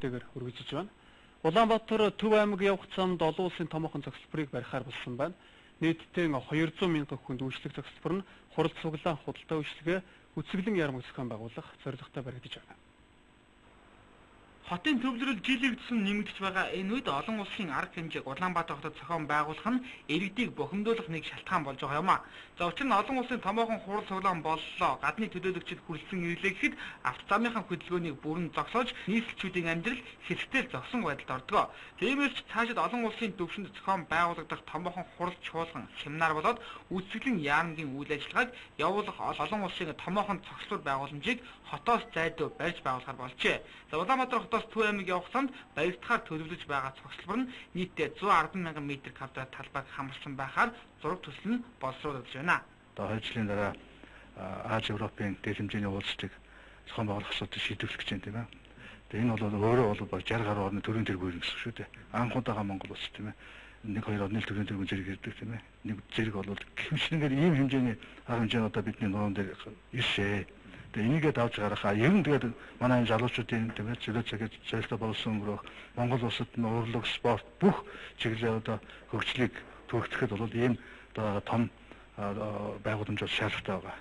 дээгэр үргэлжиж байна. Улаанбаатар Төв аймаг явах замд олон улсын томоохон цогцлборыг барихаар болсон байна. Нийтдээ 200 мянган хүнд үйлчлэх цогцлбор нь хурал цуглаан худалдаа үйлчлэгээ үцэглэн ярмаг зохион байгуулах зорилготой баригдаж байна. Хотын төвлөрөл жилийн тусам нэмэгдэж байгаа энэ үед олон улсын арга хэмжээг Улаанбаатар хотод зохион байгуулах нь иргэдийг бухимдуулах нэг шалтгаан болж байгаа юм а. За учир нь олон улсын томоохон хурал цуглаан боллоо. Гадны төлөөлөгчид хүрэлцэн ирлээ гэхэд автозамынхаа хөдөлгөөнийг бүрэн зогсоож нийслэлчүүдийн амьдрал хэсэгтэл зогсон байдалд ордог. Тиймээс ч цаашид олон улсын төвшөнд зохион байгуулагдах томоохон хурал чуулган семинар болоод үцэглэн яамгийн үйл ажиллагааг явуулах олон улсын томоохон цогцлбор байгууламжийг хотоос зайдуу барьж байгуулахар болжээ. За Улаанбаатар хотоос Төв аймаг явах замд баригдахаар төлөвлөж байгаа цогцлбор нь нийтдээ 110 мянган метр квадрат талбайг хамарсан байхаар зураг төсөл нь боловсруулагдж байна. Одоо 2 жилийн дараа Аз Европын дэд хэмжээний уулзалтыг зохион байгуулах асуудыг шийдвэрлэх гэж байна тийм ээ. Тэгээ энэ бол өөрөө бол баг 60 гаруй орны төрийн тэргүүр гэсэн шүү дээ. Анхудаага Монгол улс тийм ээ. 1-2 орны төрийн тэргүүр зэрэг ирдэг тийм ээ. Нэг зэрэг бол гихмшингээр ийм хэмжээний арга хэмжээ одоо бидний нуруунд дээр иршээ. Тэгээ энийгээ давж гаргахаа ер нь тэгээд манай энэ залуучуудын тийм ээ зөвлөж цагт зорилттой болсон өнгөрөх Монгол улсад нь урлаг, спорт бүх чиглэлээр одоо хөгжлийг түргэтгэхэд бол ийм одоо том байгууламж шаардлагатай байгаа.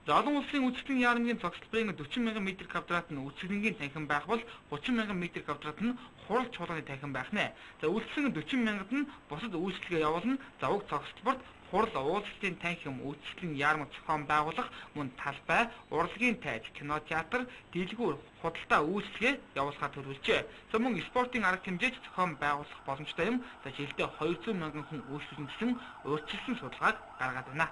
За олон улсын үцэглэн яамгийн цогцлборын 40 мянган метр квадрат нь үцэглэнгийн танхим байх бол 30 мянган метр квадрат нь хурал чуулганы танхим байх нэ. За үлдсэн 40 мянгад нь бусад үйлчлэгээ явуулна. За уг цогцлборт хурал уулзалтын танхим үцэглэн яамг зохион байгуулах, мөн талбай, урлагийн тайз, кинотеатр, дэлгүүр, худалдаа үйлчлэгээ явуулахаар төлөвлөжээ. За мөн спортын арга хэмжээч зохион байгуулах боломжтой юм. За жилдээ 200 мянган хүн үйлчлүүлсэн гэсэн урьдчилсан судалгааг гаргаад байна.